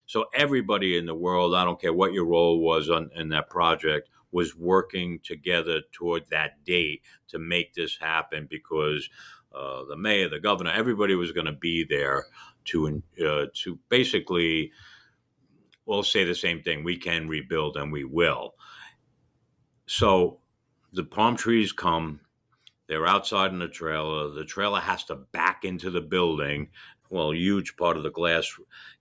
So everybody in the world, I don't care what your role was in that project, was working together toward that date to make this happen because the mayor, the governor, everybody was going to be there to basically, well, say the same thing. We can rebuild and we will. So the palm trees come. They're outside in the trailer. The trailer has to back into the building. Well, a huge part of the glass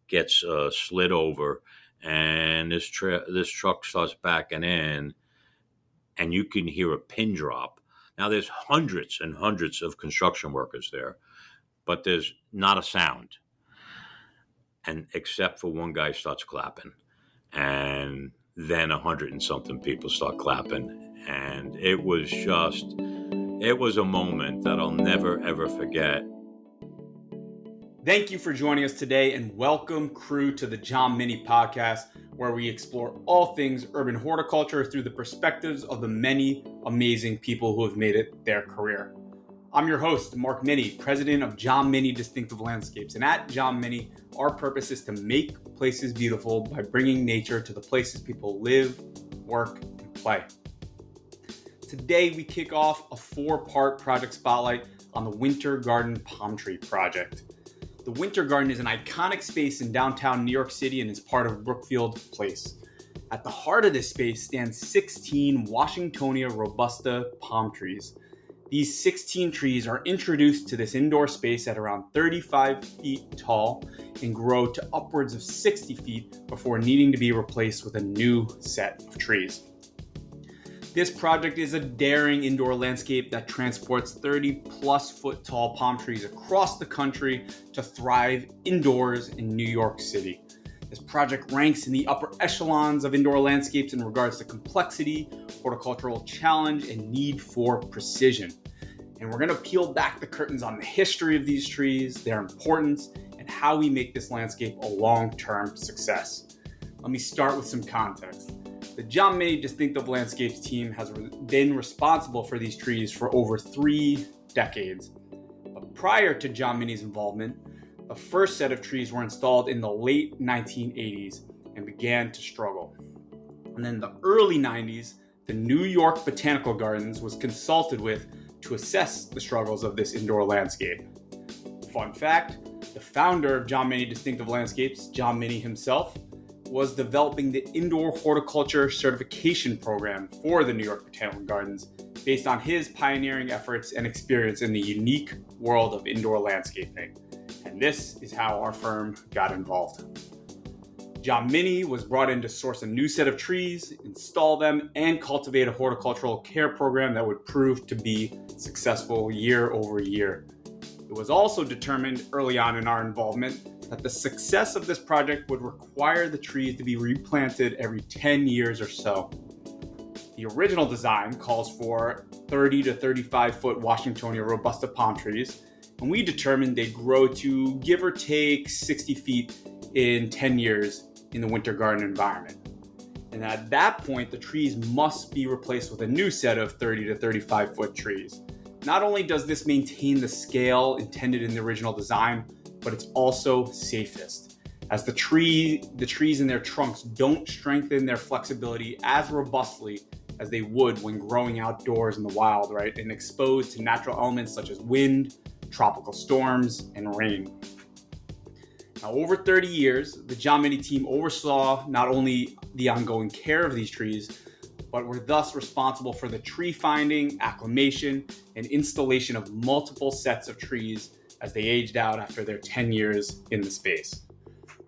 gets slid over, and this truck starts backing in, and you can hear a pin drop. Now, there's hundreds and hundreds of construction workers there, but there's not a sound, and except for one guy starts clapping, and then 100 and something people start clapping, and it was a moment that I'll never, ever forget. Thank you for joining us today, and welcome, crew, to the John Minnie podcast, where we explore all things urban horticulture through the perspectives of the many amazing people who have made it their career. I'm your host, Mark Minnie, president of John Minnie Distinctive Landscapes, and at John Minnie, our purpose is to make places beautiful by bringing nature to the places people live, work, and play. Today, we kick off a 4-part project spotlight on the Winter Garden Palm Tree Project. The Winter Garden is an iconic space in downtown New York City and is part of Brookfield Place. At the heart of this space stands 16 Washingtonia robusta palm trees. These 16 trees are introduced to this indoor space at around 35 feet tall and grow to upwards of 60 feet before needing to be replaced with a new set of trees. This project is a daring indoor landscape that transports 30-plus foot tall palm trees across the country to thrive indoors in New York City. This project ranks in the upper echelons of indoor landscapes in regards to complexity, horticultural challenge, and need for precision. And we're going to peel back the curtains on the history of these trees, their importance, and how we make this landscape a long-term success. Let me start with some context. The John Minnie Distinctive Landscapes team has been responsible for these trees for over 3 decades. But prior to John Minnie's involvement, the first set of trees were installed in the late 1980s and began to struggle. And then in the early 90s, the New York Botanical Gardens was consulted with to assess the struggles of this indoor landscape. Fun fact, the founder of John Minnie Distinctive Landscapes, John Minnie himself, was developing the indoor horticulture certification program for the New York Botanical Gardens based on his pioneering efforts and experience in the unique world of indoor landscaping. And this is how our firm got involved. John Minnie was brought in to source a new set of trees, install them, and cultivate a horticultural care program that would prove to be successful year over year. It was also determined early on in our involvement that the success of this project would require the trees to be replanted every 10 years or so. The original design calls for 30 to 35 foot Washingtonia robusta palm trees, and we determined they'd grow to give or take 60 feet in 10 years in the winter garden environment. And at that point, the trees must be replaced with a new set of 30 to 35 foot trees. Not only does this maintain the scale intended in the original design, but it's also safest, as the trees in their trunks don't strengthen their flexibility as robustly as they would when growing outdoors in the wild, right, and exposed to natural elements such as wind, tropical storms, and rain. Now, over 30 years, the John Minnie team oversaw not only the ongoing care of these trees, but were thus responsible for the tree finding, acclimation, and installation of multiple sets of trees as they aged out after their 10 years in the space.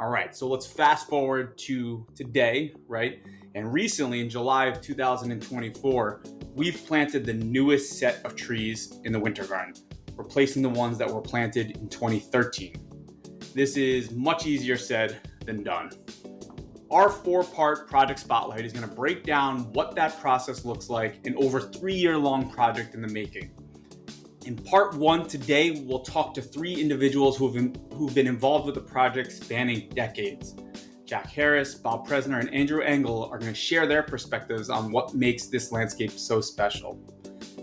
All right, so let's fast forward to today, right? And recently, in July of 2024, we've planted the newest set of trees in the Winter Garden, replacing the ones that were planted in 2013. This is much easier said than done. Our 4-part project spotlight is going to break down what that process looks like, an over 3-year-long project in the making. In part 1 today, we'll talk to 3 individuals who've been involved with the project spanning decades. Jack Harris, Bob Presner, and Andrew Engel are going to share their perspectives on what makes this landscape so special.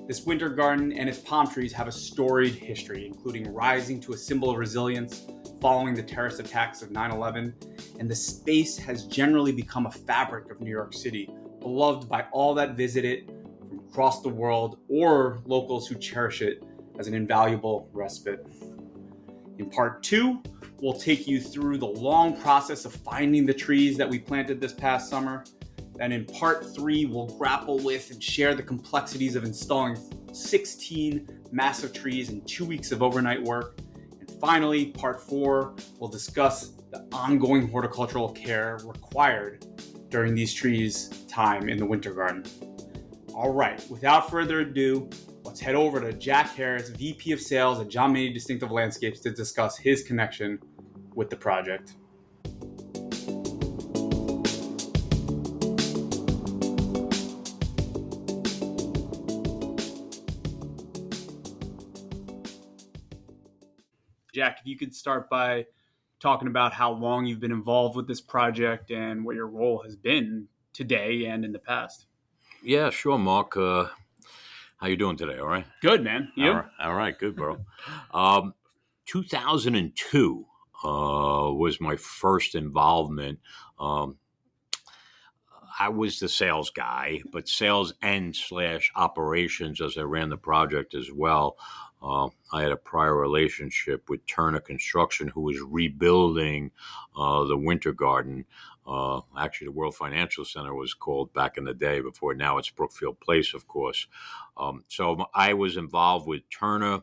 This winter garden and its palm trees have a storied history, including rising to a symbol of resilience, following the terrorist attacks of 9/11, and the space has generally become a fabric of New York City, beloved by all that visit it from across the world or locals who cherish it as an invaluable respite. In part 2, we'll take you through the long process of finding the trees that we planted this past summer. Then in part 3, we'll grapple with and share the complexities of installing 16 massive trees in 2 weeks of overnight work. And finally, part 4, we'll discuss the ongoing horticultural care required during these trees' time in the winter garden. All right, without further ado, let's head over to Jack Harris, VP of Sales at John Maney Distinctive Landscapes, to discuss his connection with the project. Jack, if you could start by talking about how long you've been involved with this project and what your role has been today and in the past. Yeah, sure, Mark. How you doing today? All right? Good, man. You? All right. Good, bro. 2002 was my first involvement. I was the sales guy, but sales and / operations as I ran the project as well. I had a prior relationship with Turner Construction, who was rebuilding the Winter Garden. Actually, the World Financial Center was called back in the day before. Now it's Brookfield Place, of course. So I was involved with Turner,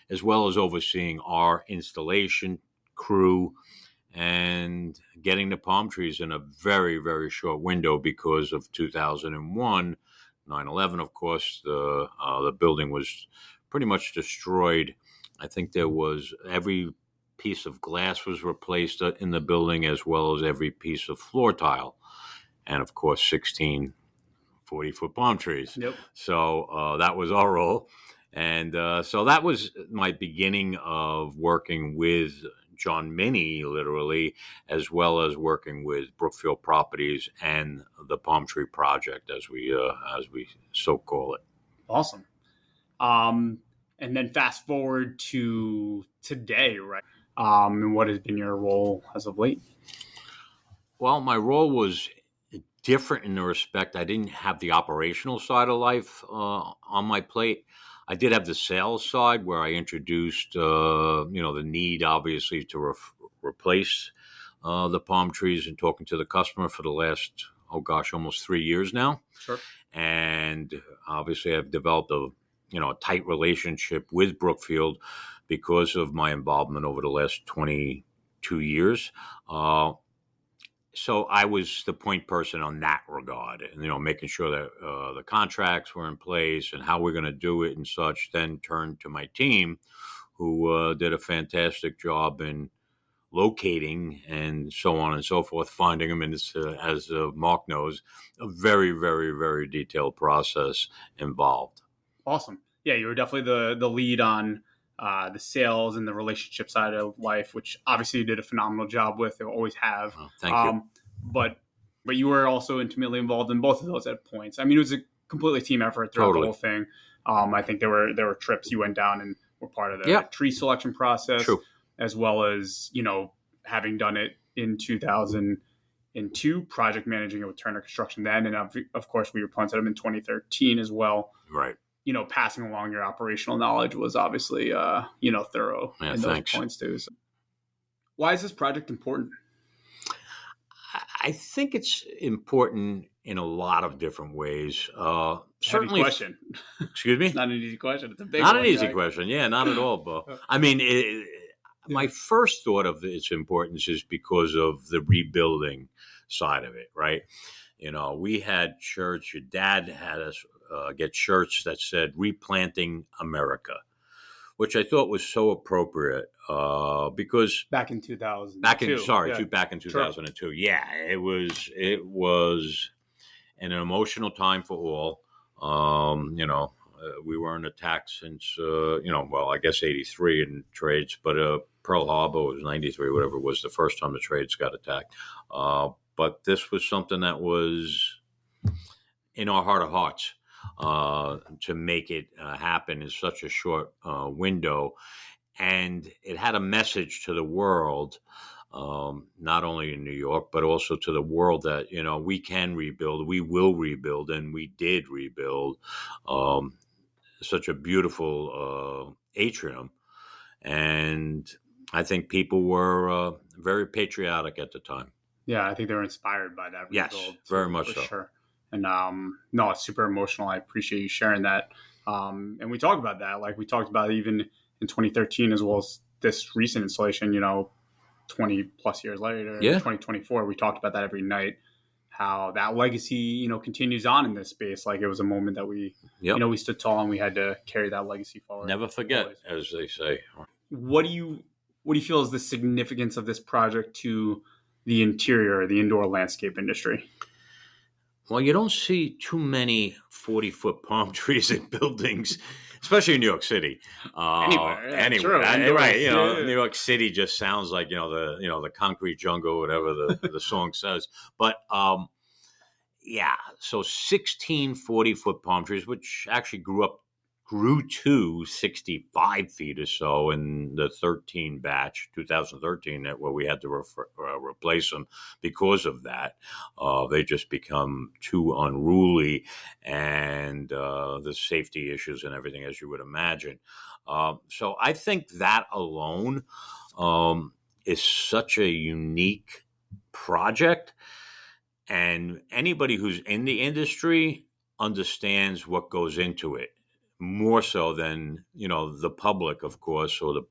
as well as overseeing our installation crew and getting the palm trees in a very, very short window because of 2001, 9/11, of course. The building was pretty much destroyed. I think there was every piece of glass was replaced in the building, as well as every piece of floor tile. And of course, 16 40-foot palm trees. Yep. So that was our role. And so that was my beginning of working with John Maney, literally, as well as working with Brookfield Properties and the Palm Tree Project, as we so call it. Awesome. And then fast forward to today, right? And what has been your role as of late? Well, my role was different in the respect I didn't have the operational side of life on my plate. I did have the sales side where I introduced, the need, obviously, to replace the palm trees and talking to the customer for the last, almost 3 years now. Sure. And obviously, I've developed a tight relationship with Brookfield because of my involvement over the last 22 years. So I was the point person on that regard, and making sure that the contracts were in place and how we're going to do it and such. Then turned to my team, who did a fantastic job in locating and so on and so forth, finding them. And as Mark knows, a very, very, very detailed process involved. Awesome. Yeah, you were definitely the lead on the sales and the relationship side of life, which obviously you did a phenomenal job with. You always have. Oh, thank you. But you were also intimately involved in both of those at points. I mean, it was a completely team effort throughout the whole thing. I think there were trips you went down and were part of the tree selection process. True. As well as, having done it in 2002, project managing it with Turner Construction then. And of course, we replanted them in 2013 as well. Right. Passing along your operational knowledge was obviously, thorough in those points too. So why is this project important? I think it's important in a lot of different ways. Certainly, question. Excuse me? It's not an easy question. It's a big not one, an easy question. Yeah, not at all, Bo. I mean, my first thought of its importance is because of the rebuilding side of it, right? We had shirts. Your dad had us get shirts that said "Replanting America," which I thought was so appropriate because back in 2000. Back in 2002. Sure. Yeah, it was an emotional time for all. We weren't attacked since I guess 83 in trades, but Pearl Harbor was 93, whatever it was the first time the trades got attacked. But this was something that was in our heart of hearts. To make it happen in such a short window. and it had a message to the world, not only in New York, but also to the world that, we can rebuild, we will rebuild, and we did rebuild such a beautiful atrium. And I think people were very patriotic at the time. Yeah, I think they were inspired by that Yes, rebuild very too, much for so. sure. And no, it's super emotional. I appreciate you sharing that. And we talked about that, like we talked about even in 2013, as well as this recent installation. 20 plus years later, in Yeah. 2024, we talked about that every night. How that legacy, continues on in this space. Like it was a moment that we, Yep. we stood tall and we had to carry that legacy forward. Never forget, always. as they say. What do you feel is the significance of this project to the interior, the indoor landscape industry? Well, you don't see too many 40-foot palm trees in buildings, especially in New York City. Anywhere, yeah, Anyway, true. right? Yeah. New York City just sounds like the concrete jungle, whatever the song says. But yeah, so 16 40-foot palm trees, which actually grew to 65 feet or so in the 2013, where we had to replace them because of that. They just become too unruly, and the safety issues and everything, as you would imagine. So I think that alone is such a unique project. And anybody who's in the industry understands what goes into it more so than, the public, of course, or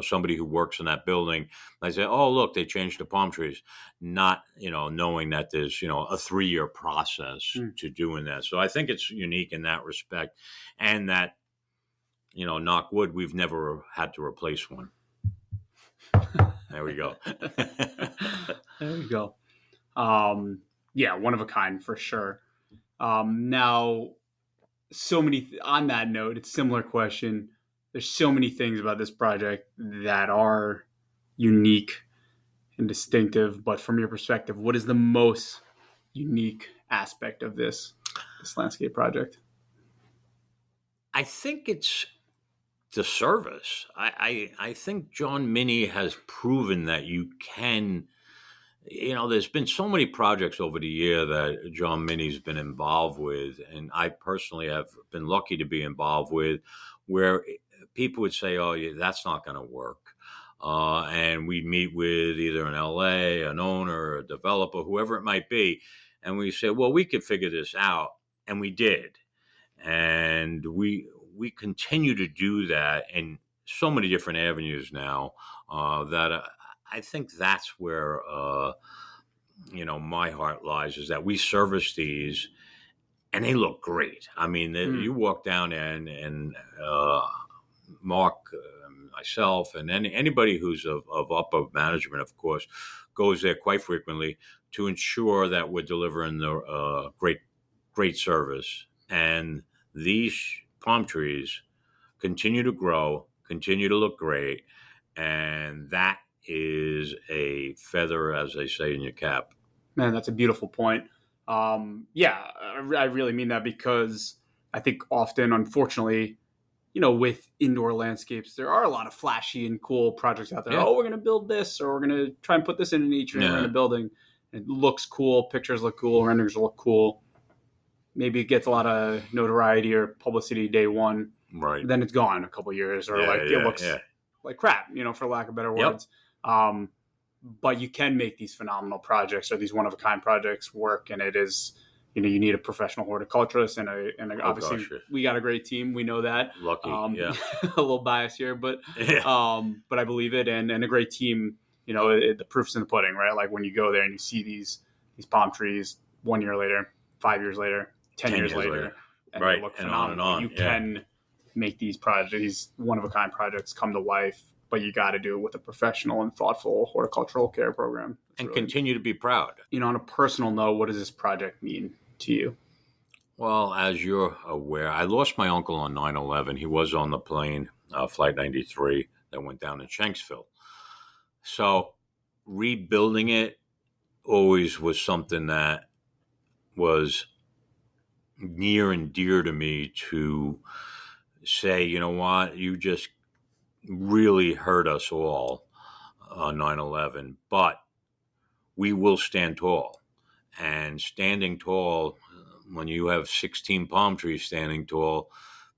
somebody who works in that building. I say, oh, look, they changed the palm trees, not, knowing that there's, a 3-year process to doing that. So I think it's unique in that respect, and that, knock wood, we've never had to replace one. There we go. There you go. Yeah, one of a kind for sure. Now, so many on that note, it's a similar question. There's so many things about this project that are unique and distinctive, but from your perspective, what is the most unique aspect of this landscape project? I think it's the service. I think John Minnie has proven that you can. There's been so many projects over the year that John Minnie's been involved with, and I personally have been lucky to be involved with, where people would say, "Oh, yeah, that's not going to work," and we meet with either an LA, an owner, a developer, whoever it might be, and we say, "Well, we could figure this out," and we did, and we continue to do that in so many different avenues now, that I think that's where my heart lies, is that we service these and they look great. I mean, you walk down and Mark, myself, and anybody who's of upper management, of course, goes there quite frequently to ensure that we're delivering the great service. And these palm trees continue to grow, continue to look great, and that is a feather, as they say, in your cap. Man, that's a beautiful point. Yeah, I really mean that, because I think often, unfortunately, with indoor landscapes, there are a lot of flashy and cool projects out there. Yeah. Oh, we're going to build this, or we're going to try and put this in an atrium in a building. It looks cool. Pictures look cool. Renderings look cool. Maybe it gets a lot of notoriety or publicity day one. Right. Then it's gone in a couple of years, or it looks like crap, for lack of better words. Yep. But you can make these phenomenal projects, or these one-of-a-kind projects, work, and it is, you need a professional horticulturist, and obviously we got a great team. We know that. Lucky, yeah. A little biased here, but I believe it, and a great team. The proof's in the pudding, right? Like when you go there and you see these palm trees 1 year later, 5 years later, 10 years later, and right, they look and phenomenal. on. You can make these projects, these one-of-a-kind projects, come to life. But you got to do it with a professional and thoughtful horticultural care program. And really continue to be proud. On a personal note, what does this project mean to you? Well, as you're aware, I lost my uncle on 9/11. He was on the plane, Flight 93, that went down in Shanksville. So rebuilding it always was something that was near and dear to me, to say, you know what, you just really hurt us all on 9/11, but we will stand tall. And standing tall, when you have 16 palm trees standing tall,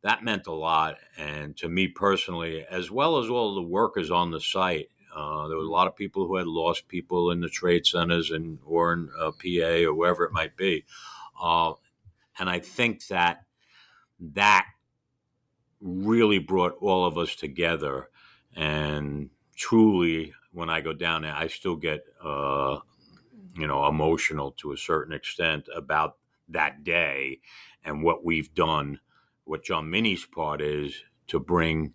that meant a lot. And to me personally, as well as all the workers on the site, there was a lot of people who had lost people in the trade centers or in PA or wherever it might be. Uh, and I think that really brought all of us together. And truly, when I go down there, I still get emotional to a certain extent about that day and what we've done. What John Minnie's part is to bring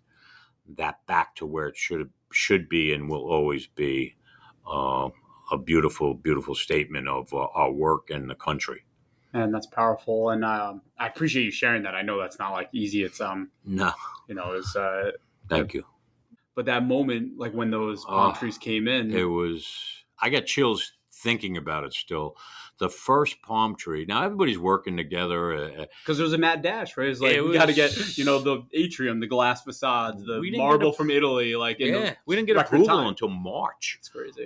that back to where it should be and will always be. Uh, a beautiful, beautiful statement of our work and the country. And that's powerful. And I appreciate you sharing that. I know that's not like easy. It's No, it's thank you. But that moment, like when those palm trees came in, it was. I get chills thinking about it still. The first palm tree. Now everybody's working together because there was a mad dash, right? It's like we got to get the atrium, the glass facades, the marble from Italy. Like we didn't get approval until March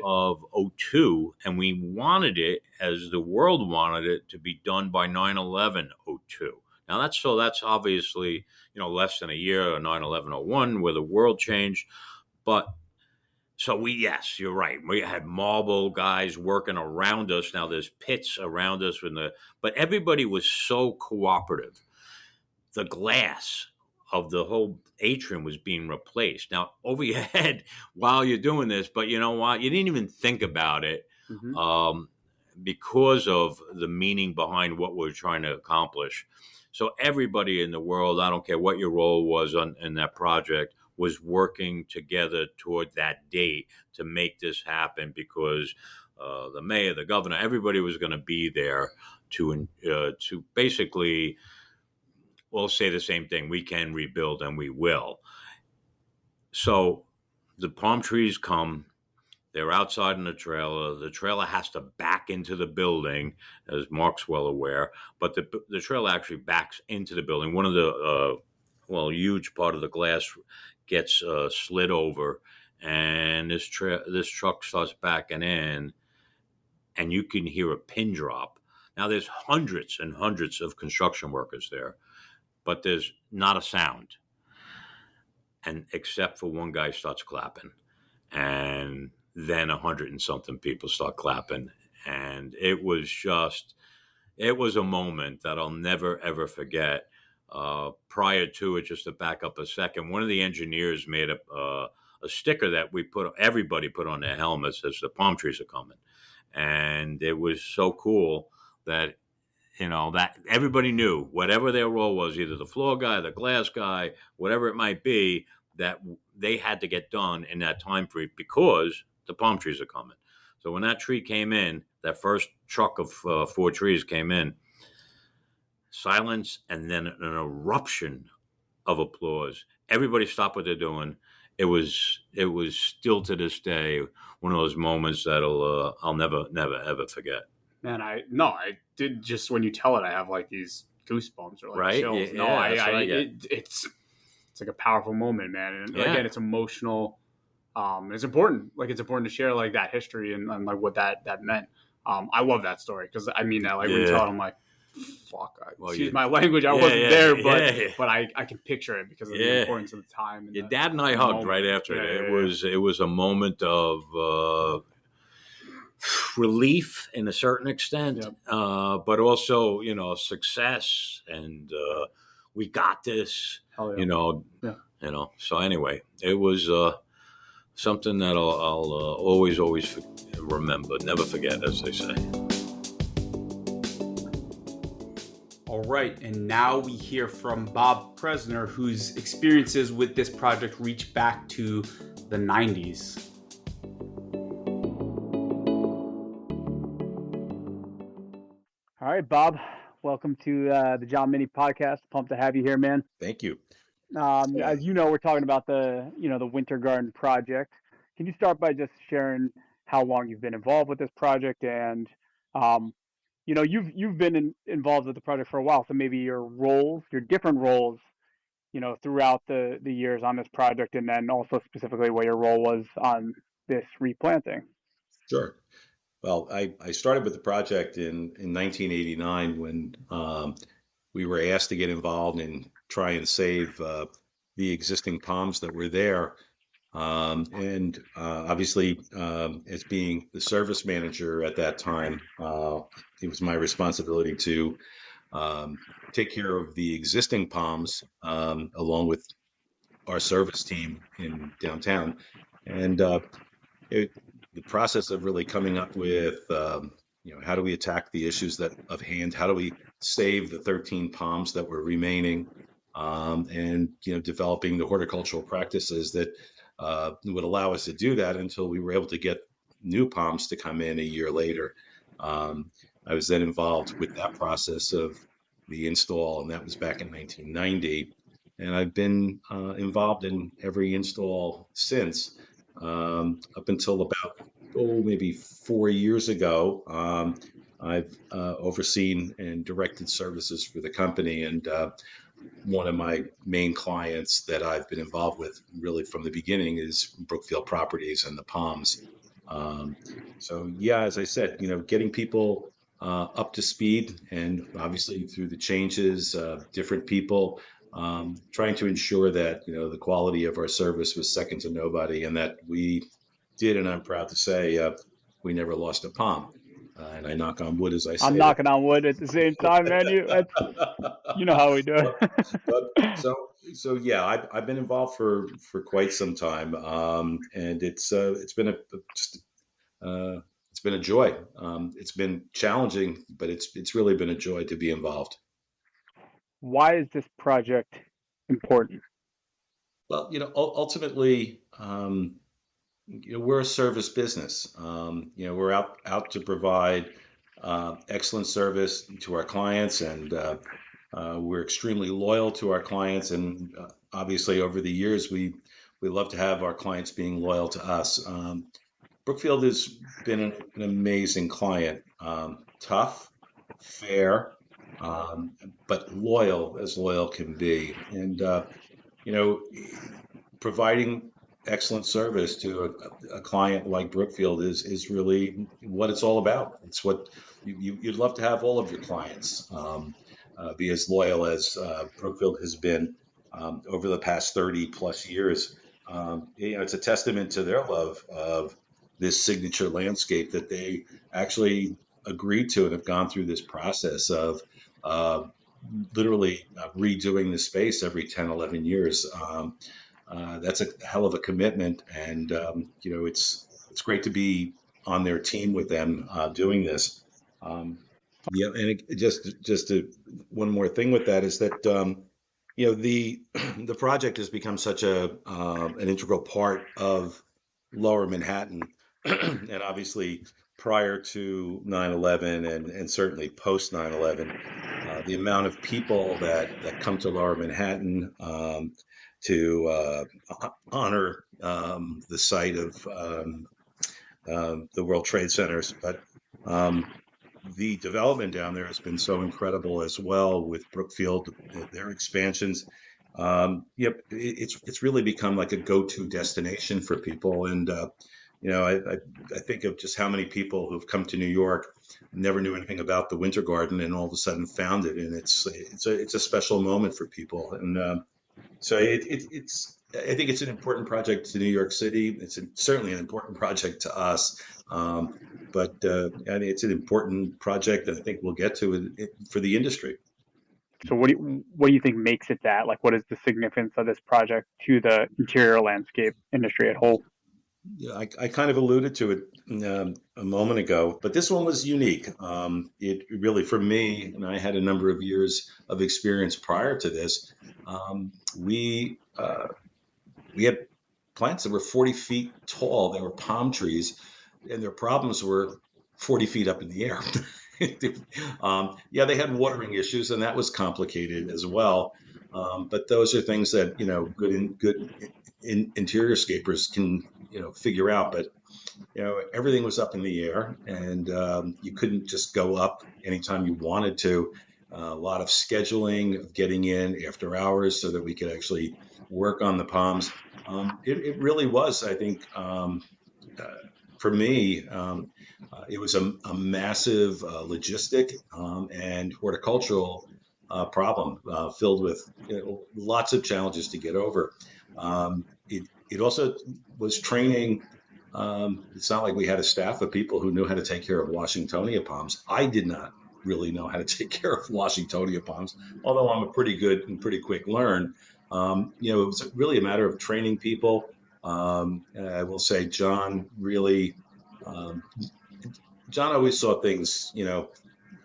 of 2002, and we wanted it as the world wanted it to be done by 9/11/02. Now that's obviously less than a year of 9/11/01 where the world changed, but. So yes, you're right. We had marble guys working around us. Now there's pits around us, but everybody was so cooperative. The glass of the whole atrium was being replaced. Now over your head while you're doing this, but you know what? You didn't even think about it because of the meaning behind what we're trying to accomplish. So everybody in the world, I don't care what your role was in that project, was working together toward that date to make this happen because the mayor, the governor, everybody was going to be there to basically, well, say the same thing. We can rebuild and we will. So the palm trees come. They're outside in the trailer. The trailer has to back into the building, as Mark's well aware. But the trailer actually backs into the building. One of the huge part of the glass gets slid over, and this truck starts backing in, and you can hear a pin drop. Now there's hundreds and hundreds of construction workers there, but there's not a sound, and except for one guy starts clapping, and then 100 and something people start clapping, and it was a moment that I'll never ever forget. Prior to it, just to back up a second, one of the engineers made a sticker that everybody put on their helmets as the palm trees are coming, and it was so cool that that everybody knew whatever their role was, either the floor guy, the glass guy, whatever it might be, that they had to get done in that time frame because the palm trees are coming. So when that tree came in, that first truck of 4 trees came in, silence and then an eruption of applause. Everybody stopped what they're doing. It was still to this day one of those moments that I'll never ever forget. Man, I did, just when you tell it, I have like these goosebumps or like right? chills. It's like a powerful moment, man. And again, it's emotional. It's important. Like it's important to share like that history and like what that meant. I love that story because I mean that like when you tell it, I'm like, fuck. Excuse my language. I wasn't there, but I can picture it because of the importance of the time. And your dad and I hugged right after it. It was a moment of relief in a certain extent, but also success, and we got this. So anyway, it was something that I'll always remember, never forget, as they say. All right, and now we hear from Bob Presner, whose experiences with this project reach back to the 90s. All right, Bob, welcome to the John Minnie podcast. Pumped to have you here, man. Thank you. As you know, we're talking about the Winter Garden project. Can you start by just sharing how long you've been involved with this project, and you've been involved with the project for a while, so maybe your different roles throughout the years on this project, and then also specifically what your role was on this replanting. Sure. Well, I started with the project in 1989 when we were asked to get involved and try and save the existing palms that were there. And obviously, as being the service manager at that time, it was my responsibility to take care of the existing palms along with our service team in downtown. And it, the process of really coming up with, how do we attack the issues that of hand? How do we save the 13 palms that were remaining? And developing the horticultural practices that would allow us to do that until we were able to get new palms to come in a year later. I was then involved with that process of the install, and that was back in 1990. And I've been involved in every install since, up until about maybe 4 years ago. I've overseen and directed services for the company, and one of my main clients that I've been involved with really from the beginning is Brookfield Properties and the Palms. So yeah, as I said, getting people up to speed, and obviously through the changes, different people, trying to ensure that the quality of our service was second to nobody, and that we did, and I'm proud to say, we never lost a palm. And I knock on wood as I I'm say that. knocking on wood at the same time, man. You know how we do but, but it. so yeah, I've been involved for quite some time, and it's been just, uh, it's been a joy. It's been challenging, but it's really been a joy to be involved. Why is this project important? Well, ultimately, we're a service business. We're out to provide excellent service to our clients, and we're extremely loyal to our clients. And obviously, over the years, we love to have our clients being loyal to us. Brookfield has been an amazing client, tough, fair, but loyal as loyal can be. And you know, providing excellent service to a client like Brookfield is really what it's all about. It's what you'd love to have all of your clients be as loyal as Brookfield has been over the past 30 plus years. It's a testament to their love of this signature landscape that they actually agreed to and have gone through this process of uh, literally redoing the space every 10, 11 years. That's a hell of a commitment, and it's great to be on their team with them doing this. Um, yeah, and one more thing with that is that the the project has become such an integral part of Lower Manhattan, and obviously prior to 9/11 and certainly post 9/11, the amount of people that come to Lower Manhattan to honor the site of the World Trade Centers. But the development down there has been so incredible as well with Brookfield, their expansions. It's really become like a go-to destination for people. And I think of just how many people who've come to New York, never knew anything about the Winter Garden, and all of a sudden found it, and it's a special moment for people. And so it's I think it's an important project to New York City. It's certainly an important project to us. But I mean, it's an important project that I think we'll get to for the industry. So what do you think makes it that? Like, what is the significance of this project to the interior landscape industry at whole? Yeah, I kind of alluded to it a moment ago, but this one was unique. It really, for me, and I had a number of years of experience prior to this. We had plants that were 40 feet tall. They were palm trees, and their problems were 40 feet up in the air. Yeah, they had watering issues, and that was complicated as well. But those are things that good interior scapers can figure out. But everything was up in the air, and you couldn't just go up anytime you wanted to. a lot of scheduling of getting in after hours so that we could actually work on the palms. It really was, I think, uh, for me, it was a massive logistic and horticultural problem filled with lots of challenges to get over. It also was training. It's not like we had a staff of people who knew how to take care of Washingtonia palms. I did not really know how to take care of Washingtonia palms, although I'm a pretty good and pretty quick learn. It was really a matter of training people. I will say, um, John always saw things,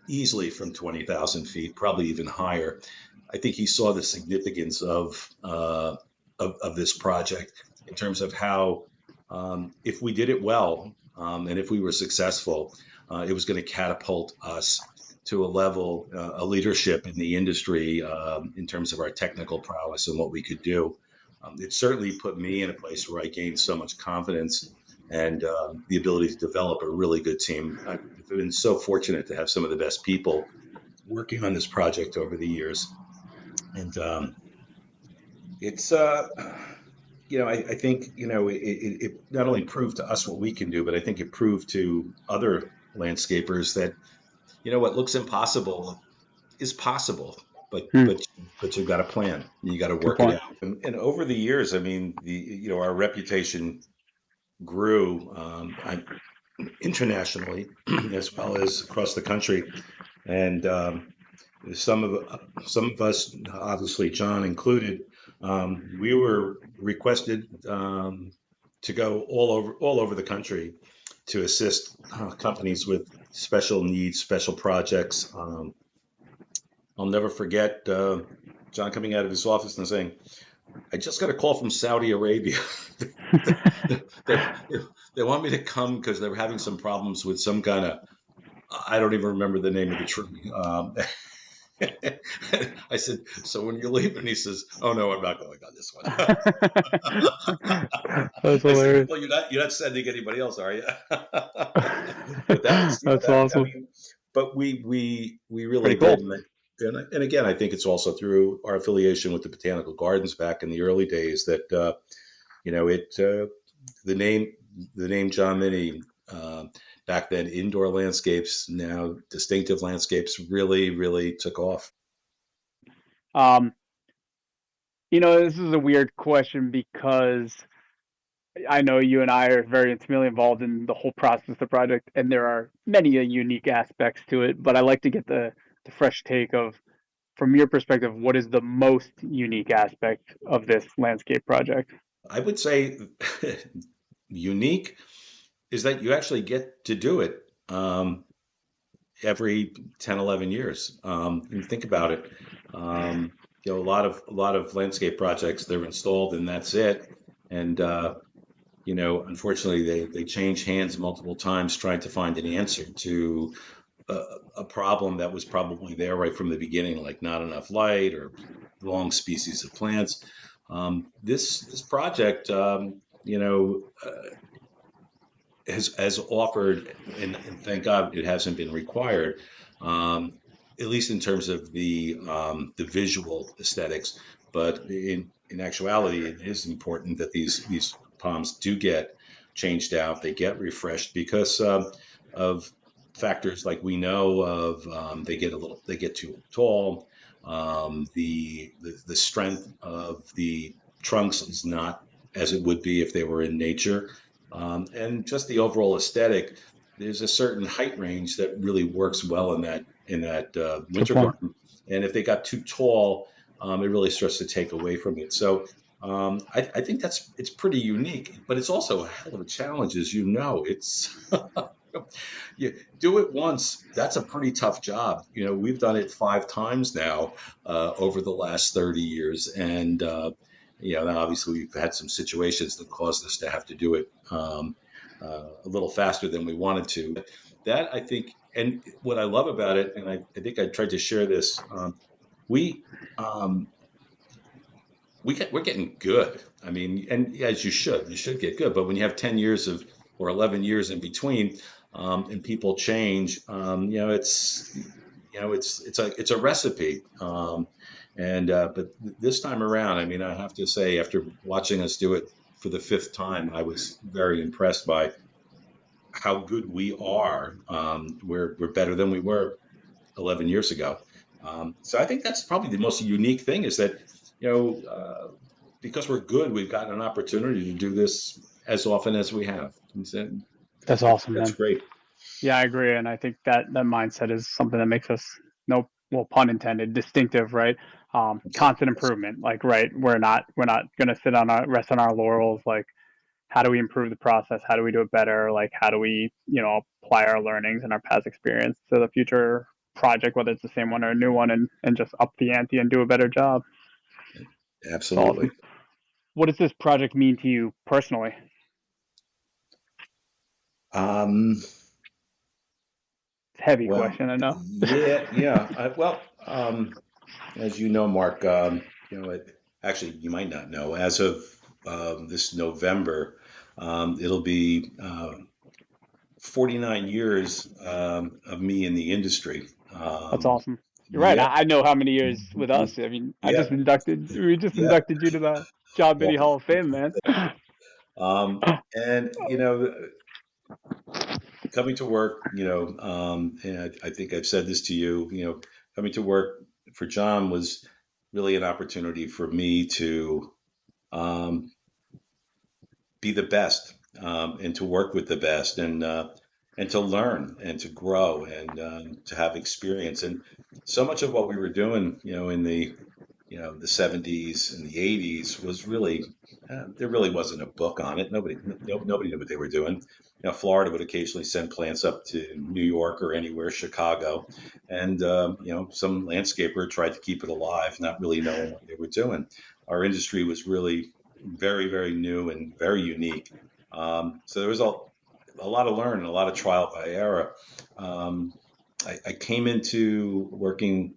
easily from 20,000 feet, probably even higher. I think he saw the significance of this project in terms of how, if we did it well, and if we were successful, it was going to catapult us to a level, a leadership in the industry in terms of our technical prowess and what we could do. It certainly put me in a place where I gained so much confidence and the ability to develop a really good team. I've been so fortunate to have some of the best people working on this project over the years. And it's, I think, it not only proved to us what we can do, but I think it proved to other landscapers that, what looks impossible is possible. But Hmm. but but you've got a plan. You got to Good work it point. out. And over the years, I mean, our reputation grew internationally as well as across the country. And some of us, obviously John included, we were requested to go all over the country to assist companies with special needs, special projects. I'll never forget John coming out of his office and saying, "I just got a call from Saudi Arabia. they, they want me to come because they're having some problems with some kind of, I don't even remember the name of the tree." I said, "So when you're leaving," he says, "Oh no, I'm not going on this one." That's I said, hilarious. "Well, you're not sending anybody else, are you?" But That's awesome. but we really Pretty did. cool. And again, I think it's also through our affiliation with the Botanical Gardens back in the early days that it the name John Minnie, back then, indoor landscapes, now distinctive landscapes, really really took off. Um, this is a weird question because I know you and I are very intimately involved in the whole process of the project, and there are many unique aspects to it. But I like to get the fresh take of, from your perspective, what is the most unique aspect of this landscape project? I would say unique is that you actually get to do it every 10, 11 years. And think about it. Um, a lot of landscape projects, they're installed and that's it. And unfortunately, they change hands multiple times trying to find an answer to a, a problem that was probably there right from the beginning, like not enough light or wrong species of plants. This project, has offered, and thank God it hasn't been required, um, at least in terms of the visual aesthetics. But in actuality, it is important that these palms do get changed out, they get refreshed because of factors like we know of. They get too tall. The strength of the trunks is not as it would be if they were in nature, and just the overall aesthetic. There's a certain height range that really works well in that Good winter point. garden, and if they got too tall, it really starts to take away from it. So I think it's pretty unique, but it's also a hell of a challenge, as you know. It's you do it once, that's a pretty tough job. We've done it 5 times now over the last 30 years, and now obviously we've had some situations that caused us to have to do it a little faster than we wanted to. But that, I think, and what I love about it, and I think I tried to share this, we um, we're getting good. I mean, and as you should get good. But when you have 10 years of or 11 years in between, and people change, it's it's a recipe. But this time around, I mean, I have to say, after watching us do it for the fifth time, I was very impressed by how good we are. We're better than we were 11 years ago. So I think that's probably the most unique thing is that, because we're good, we've gotten an opportunity to do this as often as we have. That's awesome, That's man. great. Yeah, I agree, and I think that mindset is something that makes us, no, well, pun intended, distinctive, right? Constant improvement. Like, right, we're not gonna rest on our laurels. Like, how do we improve the process? How do we do it better? Like, how do we, apply our learnings and our past experience to the future project, whether it's the same one or a new one, and just up the ante and do a better job. It's Absolutely. awesome. What does this project mean to you personally? Um, It's a heavy well, question, I know. yeah, yeah. As you know, Mark, actually, you might not know, as of this November, it'll be 49 years of me in the industry. That's Um, awesome. You're right. yep, I know how many years with us. I mean, yep, we just yep. inducted you to the John Mitty Well, Hall of Fame, man. and coming to work, and I think I've said this to you, coming to work for John was really an opportunity for me to um, be the best, and to work with the best, and to learn and to grow and to have experience. And so much of what we were doing, in the 70s and the 80s was really, there really wasn't a book on it. Nobody knew what they were doing. Florida would occasionally send plants up to New York or anywhere, Chicago, and some landscaper tried to keep it alive, not really knowing what they were doing. Our industry was really very, very new and very unique. So there was a lot of learning, a lot of trial by error. Um, I came into working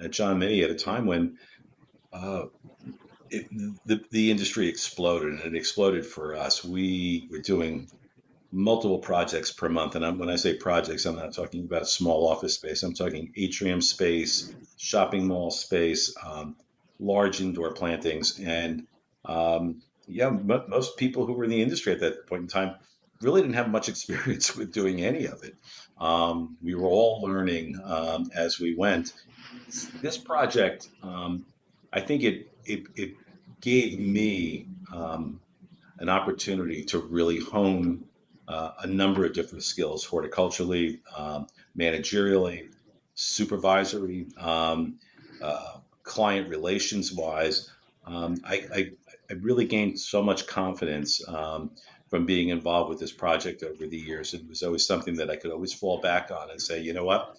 at John May at a time when uh, it, the industry exploded, and it exploded for us. We were doing multiple projects per month. And when I say projects, I'm not talking about small office space. I'm talking atrium space, shopping mall space, large indoor plantings. And yeah, most people who were in the industry at that point in time really didn't have much experience with doing any of it. We were all learning as we went. This project, I think it gave me an opportunity to really hone a number of different skills: horticulturally, managerially, supervisory, client relations wise. I really gained so much confidence from being involved with this project over the years. It was always something that I could always fall back on and say, you know what,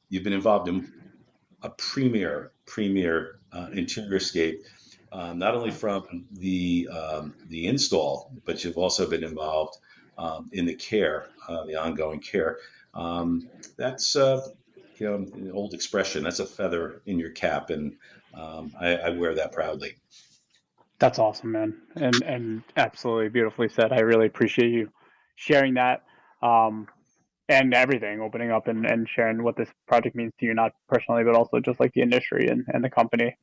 you've been involved in a premier interior scape, not only from the install, but you've also been involved in the care, the ongoing care. That's an old expression. That's a feather in your cap, and I wear that proudly. That's awesome, man, and absolutely beautifully said. I really appreciate you sharing that, and everything, opening up and sharing what this project means to you, not personally, but also just like the industry and the company.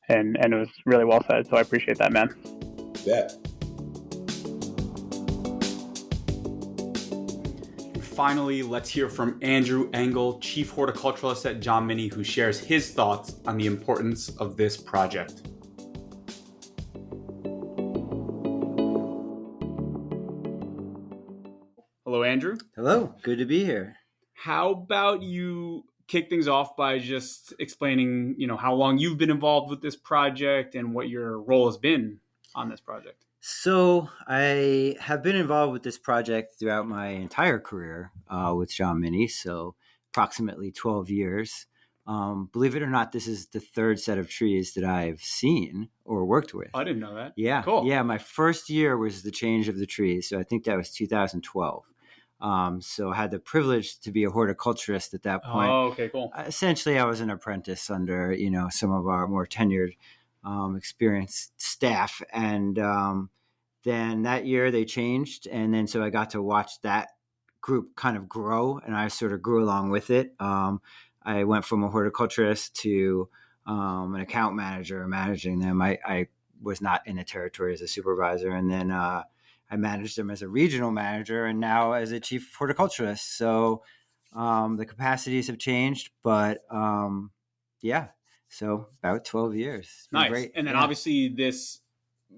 And it was really well said. So I appreciate that, man. Yeah. Finally, let's hear from Andrew Engel, Chief Horticulturalist at John Minnie, who shares his thoughts on the importance of this project. Hello, Andrew. Hello, good to be here. How about you kick things off by just explaining, how long you've been involved with this project and what your role has been on this project? So I have been involved with this project throughout my entire career with John Minnie, so approximately 12 years. Believe it or not, this is the third set of trees that I've seen or worked with. I didn't know that. Yeah, cool. Yeah, my first year was the change of the trees, so I think that was 2012. So I had the privilege to be a horticulturist at that point. Oh, okay, cool. Essentially, I was an apprentice under, some of our more tenured, experienced staff. And then that year they changed. And then so I got to watch that group kind of grow, and I sort of grew along with it. I went from a horticulturist to an account manager managing them. I was not in the territory as a supervisor, and then I managed them as a regional manager, and now as a chief horticulturist. So the capacities have changed, but yeah, so about 12 years. It's been Nice. great. And then Yeah. obviously this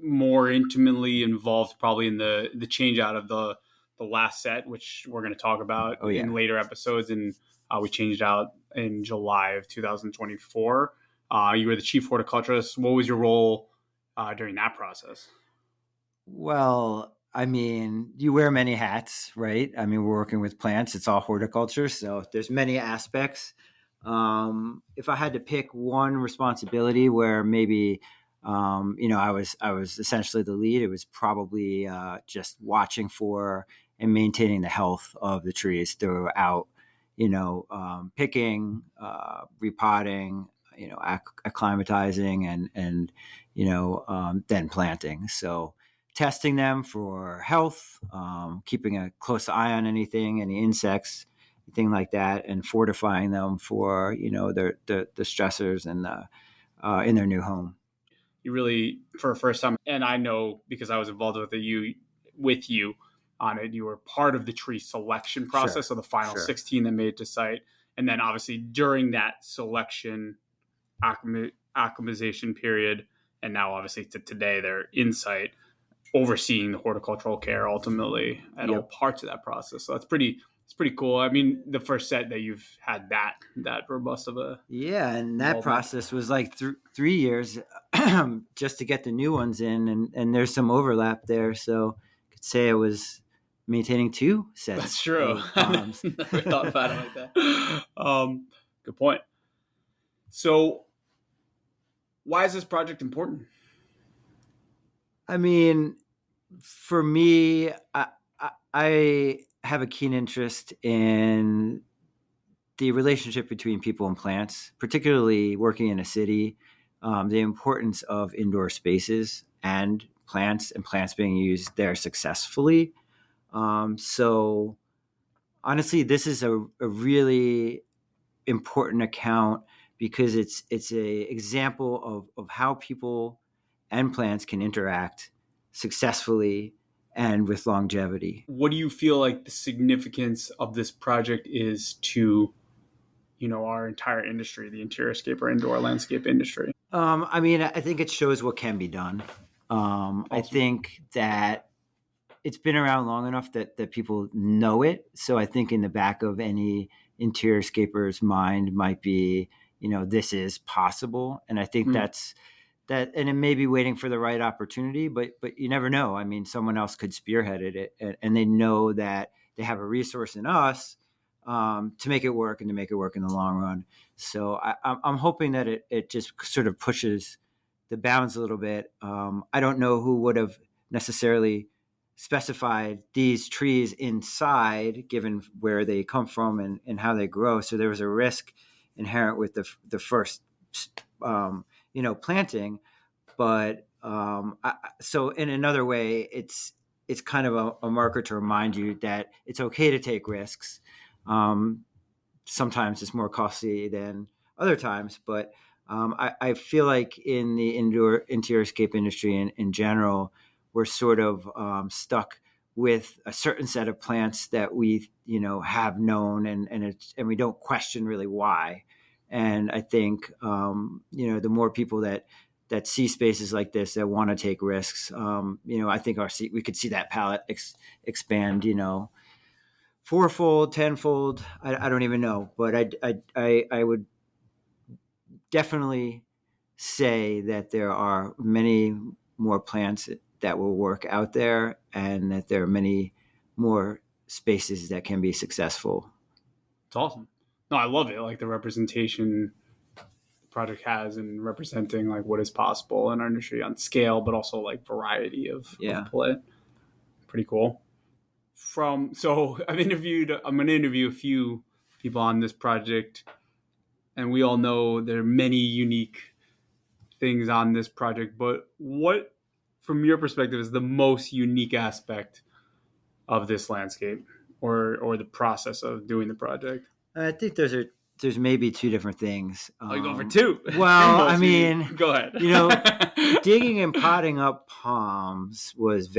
more intimately involved probably in the change out of the last set, which we're going to talk about in later episodes. And we changed out in July of 2024. You were the chief horticulturist. What was your role during that process? Well, I mean, you wear many hats, right? I mean, we're working with plants. It's all horticulture, so there's many aspects. If I had to pick one responsibility where maybe, I was essentially the lead, it was probably just watching for and maintaining the health of the trees throughout, picking, repotting, acclimatizing, and then planting. So testing them for health, keeping a close eye on any insects, thing like that, and fortifying them for the stressors and in their new home. You really, for a first time, and I know because I was involved with you on it, you were part of the tree selection process, so the final 16 that made it to site, and then obviously during that selection acclimatization period, and now obviously to today they're in site, overseeing the horticultural care ultimately at all parts of that process. So it's pretty cool. I mean, the first set that you've had that robust of a and that process was like 3 years just to get the new ones in, and there's some overlap there. So I could say I was maintaining 2 sets. That's true. Never thought about it like that. Good point. So why is this project important? I mean, for me, I have a keen interest in the relationship between people and plants, particularly working in a city, the importance of indoor spaces and plants being used there successfully. So honestly, this is a really important account because it's a example of how people and plants can interact successfully and with longevity. What do you feel like the significance of this project is to, our entire industry, the interior-scape or indoor landscape industry? I mean, I think it shows what can be done. Awesome. I think that it's been around long enough that people know it. So I think in the back of any interior-scaper's mind might be, this is possible. And I think that's that, and it may be waiting for the right opportunity, but you never know. I mean, someone else could spearhead it, and they know that they have a resource in us to make it work and to make it work in the long run. So I'm hoping that it just sort of pushes the bounds a little bit. I don't know who would have necessarily specified these trees inside, given where they come from and how they grow. So there was a risk inherent with the first planting, but so in another way, it's kind of a marker to remind you that it's okay to take risks. Sometimes it's more costly than other times, but I feel like in the interior-scape industry in general, we're sort of stuck with a certain set of plants that we have known, and we don't question really why. And I think the more people that see spaces like this that want to take risks, I think we could see that palette expand, fourfold, tenfold. I don't even know, but I would definitely say that there are many more plants that will work out there, and that there are many more spaces that can be successful. It's awesome. No, I love it. Like the representation the project has and representing like what is possible in our industry on scale, but also like variety of play. Pretty cool. I'm going to interview a few people on this project, and we all know there are many unique things on this project, but what, from your perspective, is the most unique aspect of this landscape or the process of doing the project? I think those are there's maybe two different things. You go for two. Well, I mean, go ahead. Digging and potting up palms was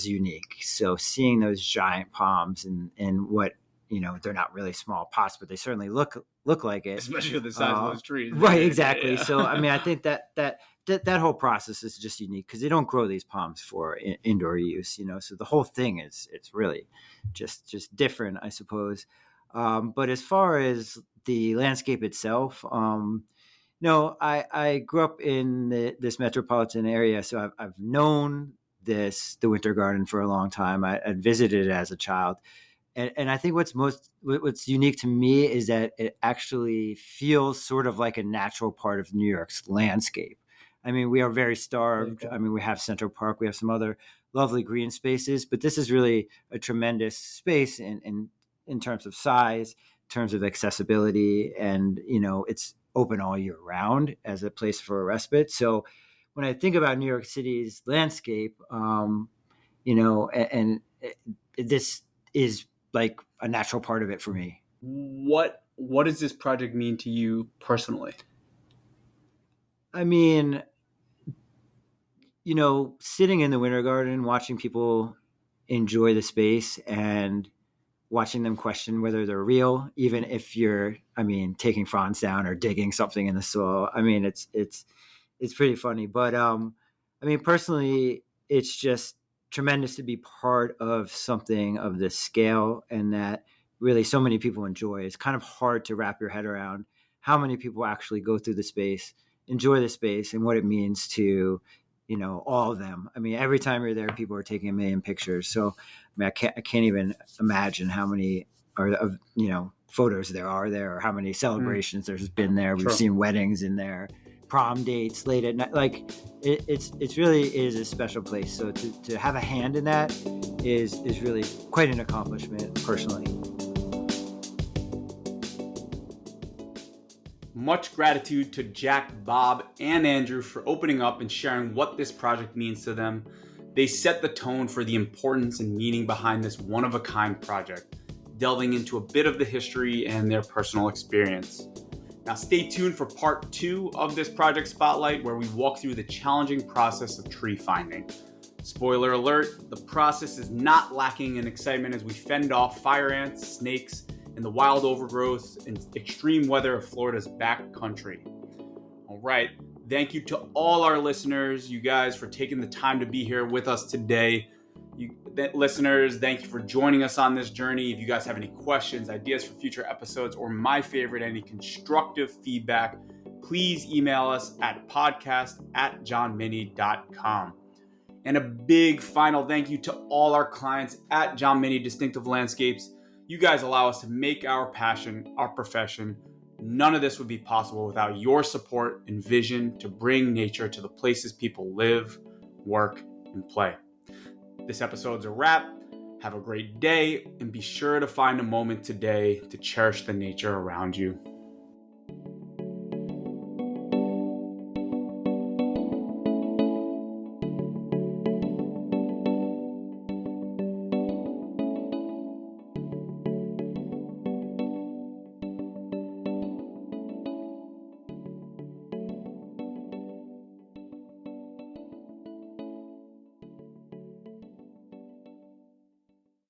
unique. So seeing those giant palms and what, they're not really small pots, but they certainly look like it. Especially with the size of those trees. Right, exactly. Yeah. So, I mean, I think that whole process is just unique because they don't grow these palms for indoor use, so the whole thing it's really just different, I suppose. But as far as the landscape itself, I grew up in this metropolitan area, so I've known the Winter Garden for a long time. I'd visited it as a child. And I think what's unique to me is that it actually feels sort of like a natural part of New York's landscape. I mean, we are very starved. I mean, we have Central Park, we have some other lovely green spaces, but this is really a tremendous space in terms of size, in terms of accessibility, and it's open all year round as a place for a respite. So when I think about New York City's landscape, this is like a natural part of it for me. What does this project mean to you personally? I mean, sitting in the Winter Garden, watching people enjoy the space and watching them question whether they're real, even if you're, taking fronds down or digging something in the soil. I mean, it's pretty funny, but personally, it's just tremendous to be part of something of this scale and that really so many people enjoy. It's kind of hard to wrap your head around how many people actually go through the space, enjoy the space, and what it means to, all of them. I mean, every time you're there, people are taking a million pictures. So, I can't even imagine how many photos there are there, or how many celebrations there's been there. We've seen weddings in there, prom dates late at night. Like it's really is a special place. So to have a hand in that is really quite an accomplishment personally. Much gratitude to Jack, Bob, and Andrew for opening up and sharing what this project means to them. They set the tone for the importance and meaning behind this one-of-a-kind project, delving into a bit of the history and their personal experience. Now stay tuned for part 2 of this project spotlight, where we walk through the challenging process of tree finding. Spoiler alert, the process is not lacking in excitement as we fend off fire ants, snakes, and the wild overgrowth and extreme weather of Florida's backcountry. All right, thank you to all our listeners, you guys, for taking the time to be here with us today. Listeners, thank you for joining us on this journey. If you guys have any questions, ideas for future episodes, or my favorite, any constructive feedback, please email us at podcast@johnmini.com. And a big final thank you to all our clients at John Mini Distinctive Landscapes. You guys allow us to make our passion our profession. None of this would be possible without your support and vision to bring nature to the places people live, work, and play. This episode's a wrap. Have a great day, and be sure to find a moment today to cherish the nature around you.